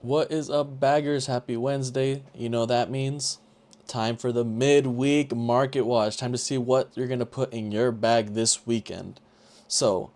What is up, baggers? Happy Wednesday. You know that means time for the midweek market watch. Time to see what you're going to put in your bag this weekend. So,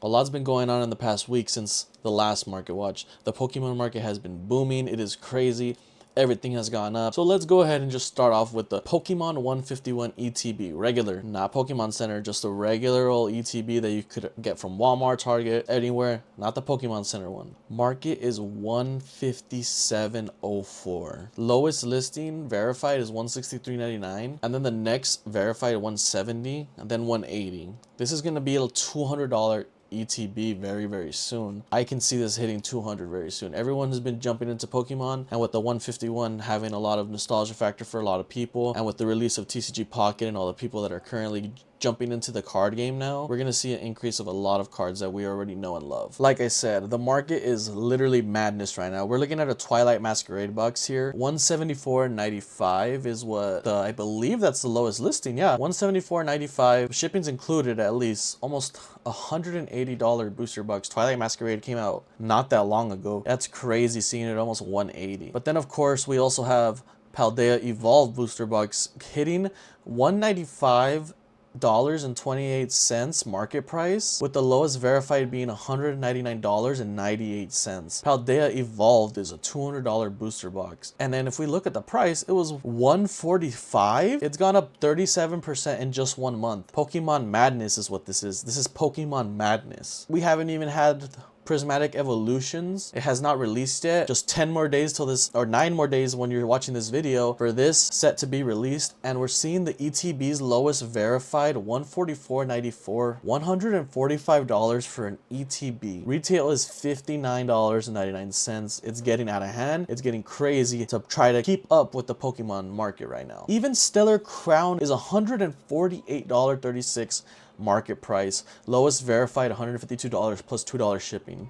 a lot's been going on in the past week since the last market watch. The Pokemon market has been booming. It is crazy. Everything has gone up. So let's go ahead and just start off with the Pokemon 151 ETB. Regular, not Pokemon Center, just a regular old ETB that you could get from Walmart, Target, anywhere. Not the Pokemon Center one. Market is 157.04. Lowest listing verified is 163.99. And then the next verified 170 and then 180. This is going to be a $200 ETB very soon. I can see this hitting 200 very soon. Everyone has been jumping into Pokemon, and with the 151 having a lot of nostalgia factor for a lot of people, and with the release of TCG Pocket and all the people that are currently jumping into the card game now, we're gonna see an increase of a lot of cards that we already know and love. Like I said, the market is literally madness right now. We're looking at a Twilight Masquerade box here. 174.95 is what I believe that's the lowest listing. Yeah, 174.95. Shipping's included at least. Almost $180 booster box. Twilight Masquerade came out not that long ago. That's crazy seeing it almost 180. But then of course we also have Paldean Evolved booster box hitting 195 $1.28 market price, with the lowest verified being $199.98. Paldean Evolved is a $200 booster box. And then if we look at the price, it was $145. It's gone up 37% in just 1 month. Pokemon Madness is what this is. This is Pokemon Madness. We haven't even had Prismatic Evolutions. It has not released yet. Just 10 more days till this, or 9 more days when you're watching this video for this set to be released. And we're seeing the ETB's lowest verified $144.94. $145 for an ETB. Retail is $59.99. It's getting out of hand. It's getting crazy to try to keep up with the Pokemon market right now. Even Stellar Crown is $148.36 market price. Lowest verified $152 plus $2 shipping.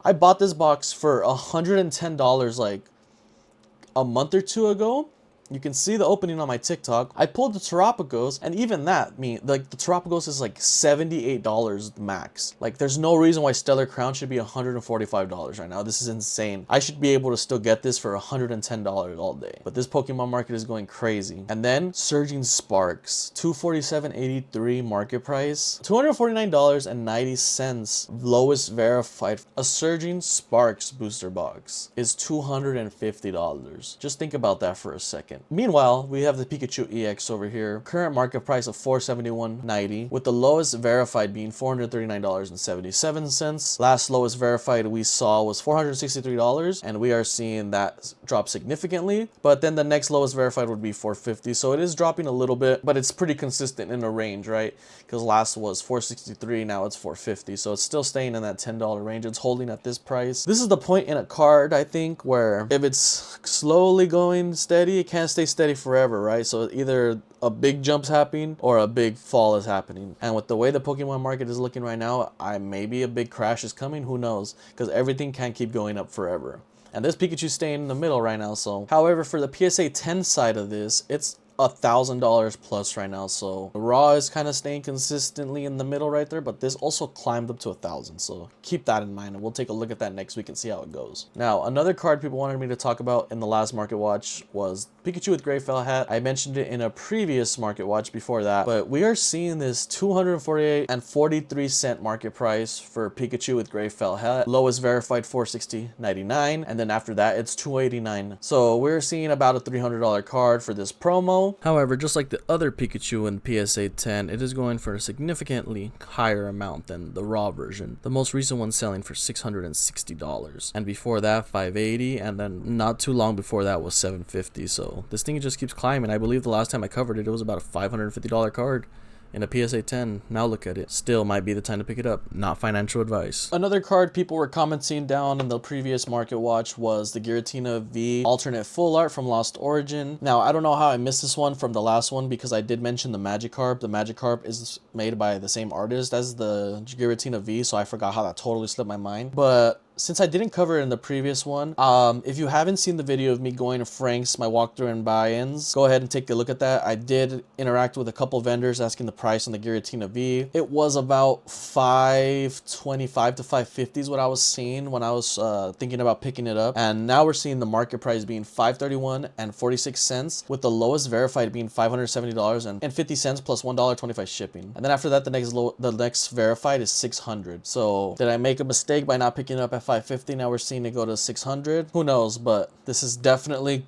I bought this box for $110 like a month or two ago. You can see the opening on my TikTok. I pulled the Terapagos, and even that, like the Terapagos is like $78 max. Like there's no reason why Stellar Crown should be $145 right now. This is insane. I should be able to still get this for $110 all day. But this Pokemon market is going crazy. And then Surging Sparks, $247.83 market price, $249.90 lowest verified. A Surging Sparks booster box is $250. Just think about that for a second. Meanwhile, we have the Pikachu EX over here. Current market price of $471.90, with the lowest verified being $439.77. Last lowest verified we saw was $463, and we are seeing that drop significantly. But then the next lowest verified would be $450, so it is dropping a little bit, but it's pretty consistent in a range, right? Because last was $463, now it's $450, so it's still staying in that $10 range. It's holding at this price. This is the point in a card, I think, where if it's slowly going steady, it can't stay steady forever, right? So either a big jump's happening or a big fall is happening. And with the way the Pokemon market is looking right now, maybe a big crash is coming. Who knows? Because everything can't keep going up forever. And this Pikachu's staying in the middle right now. So, however, for the PSA 10 side of this, it's $1,000 plus right now. So the raw is kind of staying consistently in the middle right there, but this also climbed up to 1,000. So keep that in mind, and we'll take a look at that next week and see how it goes. Now, another card people wanted me to talk about in the last market watch was Pikachu with Gray Fell Hat. I mentioned it in a previous market watch before that, but we are seeing this $248.43 market price for Pikachu with Gray Fell Hat. Lowest verified $460.99, and then after that it's $289. So we're seeing about a $300 card for this promo. However, just like the other Pikachu in PSA 10, it is going for a significantly higher amount than the raw version. The most recent one selling for $660, and before that $580, and then not too long before that was $750. So this thing just keeps climbing. I believe the last time I covered it, it was about a $550 card in a PSA 10. Now look at it. Still might be the time to pick it up. Not financial advice. Another card people were commenting down in the previous market watch was the Giratina V alternate full art from Lost Origin. Now, I don't know how I missed this one from the last one, because I did mention the Magikarp. The Magikarp is made by the same artist as the Giratina V, so I forgot how that totally slipped my mind. But since I didn't cover it in the previous one, if you haven't seen the video of me going to Frank's, my walkthrough and buy-ins, go ahead and take a look at that. I did interact with a couple vendors asking the price on the Giratina V. It was about $525 to $550 is what I was seeing when I was thinking about picking it up. And now we're seeing the market price being $531 and 46 cents, with the lowest verified being $570 and 50 cents plus $1.25 shipping. And then after that, the next verified is $600. So did I make a mistake by not picking it up at $550? Now we're seeing it go to $600. Who knows? But this is definitely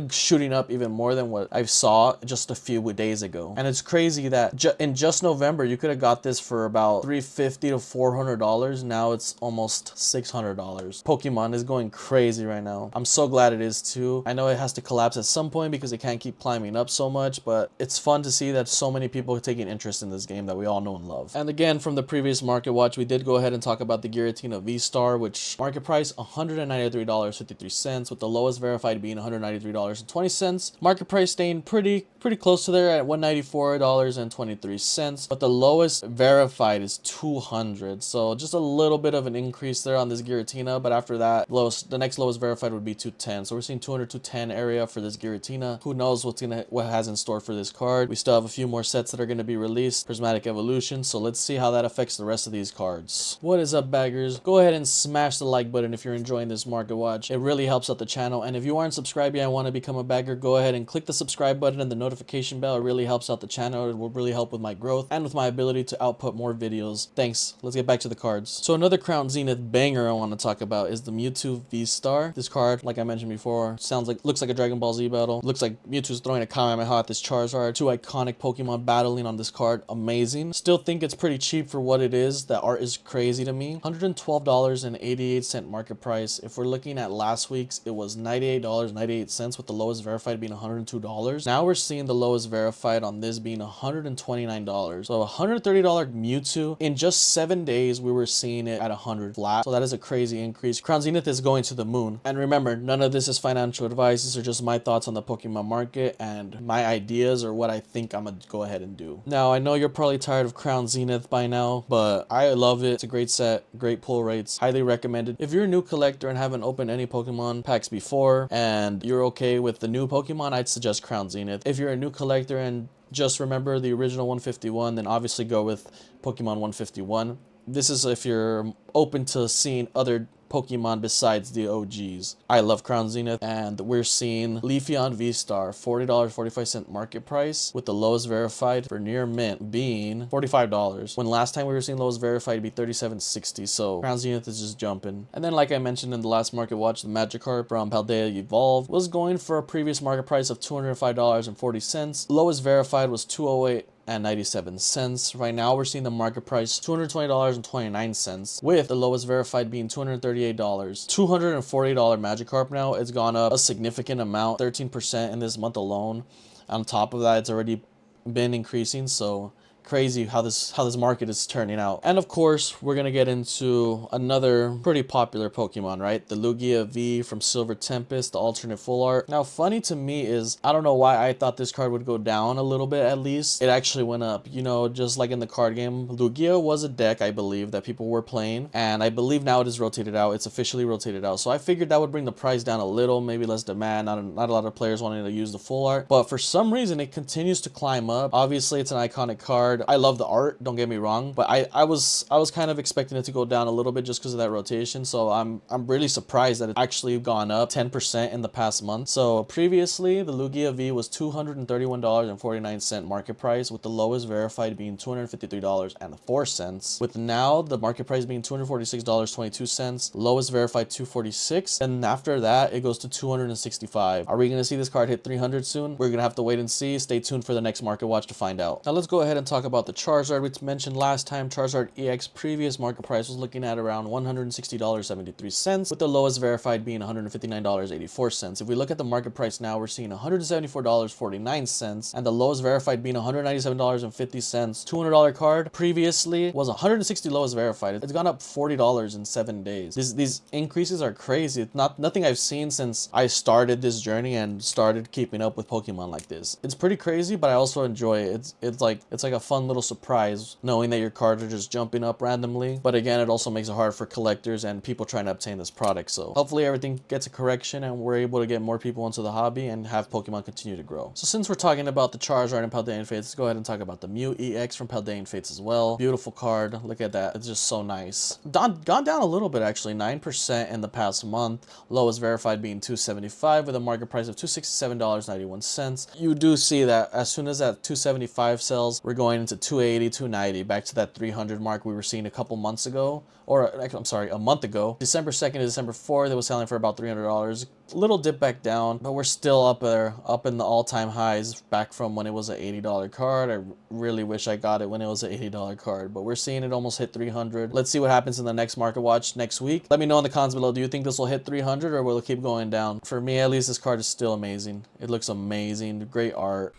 shooting up even more than what I saw just a few days ago. And it's crazy that in just November you could have got this for about $350 to $400. Now it's almost $600. Pokemon is going crazy right now. I'm so glad it is too. I know it has to collapse at some point because it can't keep climbing up so much, but it's fun to see that so many people are taking interest in this game that we all know and love. And again, from the previous market watch, we did go ahead and talk about the Giratina V Star, which market price $193.53, with the lowest verified being $193.20. Market price staying pretty close to there at $194.23, but the lowest verified is $200. So just a little bit of an increase there on this Giratina, but after that, the next lowest verified would be $210. So we're seeing $200 to $210 area for this Giratina. Who knows what has in store for this card? We still have a few more sets that are going to be released, Prismatic Evolution, so let's see how that affects the rest of these cards. What is up, baggers? Go ahead and smash the like button if you're enjoying this market watch. It really helps out the channel, and if you aren't subscribed yet and want to become a bagger, go ahead and click the subscribe button and the notification bell. It really helps out the channel. It will really help with my growth and with my ability to output more videos. Thanks. Let's get back to the cards. So another Crown Zenith banger I want to talk about is the Mewtwo V-Star. This card, like I mentioned before, looks like a Dragon Ball Z battle. Looks like Mewtwo's throwing a Kamehameha at this Charizard. Two iconic Pokemon battling on this card. Amazing. Still think it's pretty cheap for what it is. The art is crazy to me. $112.88 market price. If we're looking at last week's, it was $98.98, with the lowest verified being $102. Now we're seeing the lowest verified on this being $129. So $130 Mewtwo. In just 7 days, we were seeing it at 100 flat. So that is a crazy increase. Crown Zenith is going to the moon. And remember, none of this is financial advice. These are just my thoughts on the Pokemon market and my ideas, or what I think I'm gonna go ahead and do. Now, I know you're probably tired of Crown Zenith by now, but I love it. It's a great set, great pull rates, highly recommended. If you're a new collector and haven't opened any Pokemon packs before and you're okay with the new Pokemon, I'd suggest Crown Zenith. If you're a new collector and just remember the original 151, then obviously go with Pokemon 151. This is if you're open to seeing other Pokemon besides the OGs. I love Crown Zenith, and we're seeing Leafeon V-Star, $40.45 market price, with the lowest verified for near mint being $45. When last time we were seeing lowest verified be $37.60, so Crown Zenith is just jumping. And then, like I mentioned in the last market watch, the Magikarp from Paldean Evolved was going for a previous market price of $205.40. Lowest verified was $208.97. Right now we're seeing the market price $220.29, with the lowest verified being $238. $240 Magikarp now. It's gone up a significant amount, 13% in this month alone. On top of that, it's already been increasing, so crazy how this market is turning out. And of course, we're gonna get into another pretty popular Pokemon, right? The Lugia V from Silver Tempest, the alternate full art. Now, funny to me is, I don't know why I thought this card would go down a little bit. At least it actually went up. You know, just like in the card game, Lugia was a deck, I believe, that people were playing, and I believe now it is rotated out. It's officially rotated out, so I figured that would bring the price down a little, maybe less demand, not a lot of players wanting to use the full art, but for some reason it continues to climb up. Obviously, it's an iconic card. I love the art, don't get me wrong, but I was kind of expecting it to go down a little bit just because of that rotation. So I'm really surprised that it's actually gone up 10% in the past month. So previously the Lugia V was $231.49 market price, with the lowest verified being $253.04, with now the market price being $246.22, lowest verified $246, and after that it goes to $265. Are we gonna see this card hit 300 soon? We're gonna have to wait and see. Stay tuned for the next market watch to find out. Now let's go ahead and talk about the Charizard, which mentioned last time. Charizard EX previous market price was looking at around $160.73, with the lowest verified being $159.84. If we look at the market price now, we're seeing $174.49, and the lowest verified being $197.50. $200 card previously was $160 lowest verified. It's gone up $40 in 7 days. These increases are crazy. It's nothing I've seen since I started this journey and started keeping up with Pokemon like this. It's pretty crazy, but I also enjoy it. It's like a fun fun little surprise knowing that your cards are just jumping up randomly. But again, it also makes it hard for collectors and people trying to obtain this product. So hopefully everything gets a correction and we're able to get more people into the hobby and have Pokemon continue to grow. So since we're talking about the Charizard and Paldean Fates, let's go ahead and talk about the Mew EX from Paldean Fates as well. Beautiful card. Look at that. It's just so nice. Gone down a little bit actually, 9% in the past month. Lowest verified being $275 with a market price of $267.91. You do see that as soon as that $275 sells, we're going into $280, $290, back to that $300 mark we were seeing a couple months ago, or I'm sorry, a month ago. December 2nd to December 4th, it was selling for about $300. A little dip back down, but we're still up there, up in the all-time highs back from when it was an $80 card. I really wish I got it when it was an $80 card, but we're seeing it almost hit 300. Let's see what happens in the next Market Watch next week. Let me know in the comments below, do you think this will hit 300 or will it keep going down? For me, at least, this card is still amazing. It looks amazing, great art.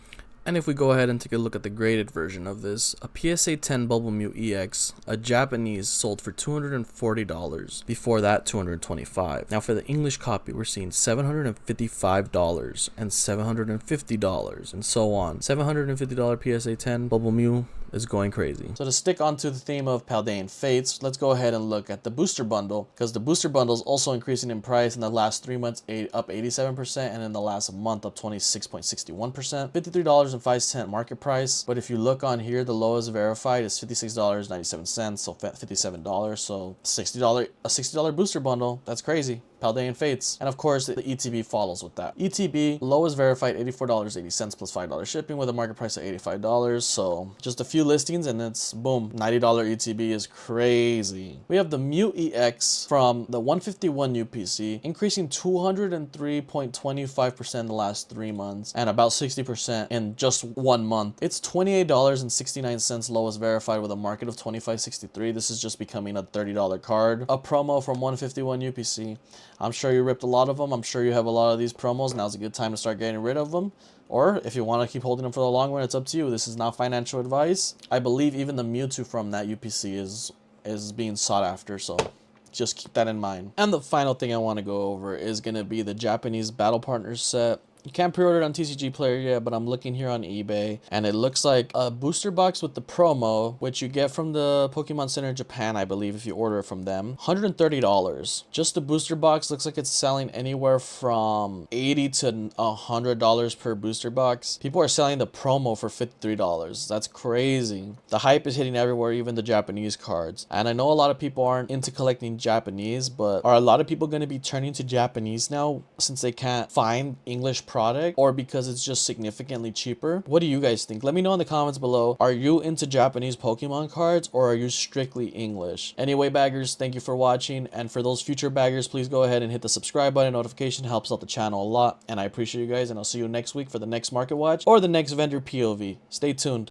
And if we go ahead and take a look at the graded version of this, a PSA 10 Bubble Mew EX, a Japanese, sold for $240. Before that, $225. Now for the English copy, we're seeing $755 and $750 and so on. $750 PSA 10 Bubble Mew is going crazy. So to stick onto the theme of Paldean Fates, let's go ahead and look at the booster bundle, because the booster bundle is also increasing in price. In the last 3 months, up 87%, and in the last month, up 26.61%. $53.05 market price. But if you look on here, the lowest verified is $56.97, so $57. So a $60 booster bundle. That's crazy. Paldean Fates. And of course, the ETB follows with that. ETB, lowest verified $84.80 plus $5 shipping with a market price of $85. So just a few listings and it's boom, $90 ETB is crazy. We have the Mew EX from the 151 UPC, increasing 203.25% in the last 3 months and about 60% in just 1 month. It's $28.69 lowest verified with a market of $25.63. This is just becoming a $30 card. A promo from 151 UPC. I'm sure you ripped a lot of them. I'm sure you have a lot of these promos. Now's a good time to start getting rid of them. Or if you want to keep holding them for the long run, it's up to you. This is not financial advice. I believe even the Mewtwo from that UPC is being sought after, so just keep that in mind. And the final thing I want to go over is going to be the Japanese Battle Partners set. You can't pre-order it on TCG Player yet, but I'm looking here on eBay, and it looks like a booster box with the promo, which you get from the Pokemon Center in Japan, I believe, if you order it from them. $130. Just the booster box looks like it's selling anywhere from $80 to $100 per booster box. People are selling the promo for $53. That's crazy. The hype is hitting everywhere, even the Japanese cards. And I know a lot of people aren't into collecting Japanese, but are a lot of people going to be turning to Japanese now since they can't find English product, or because it's just significantly cheaper? What do you guys think? Let me know in the comments below. Are you into Japanese Pokemon cards or are you strictly English? Anyway, baggers, thank you for watching, and for those future baggers, please go ahead and hit the subscribe button. Notification helps out the channel a lot, and I appreciate you guys, and I'll see you next week for the next Market Watch or the next vendor POV. Stay tuned.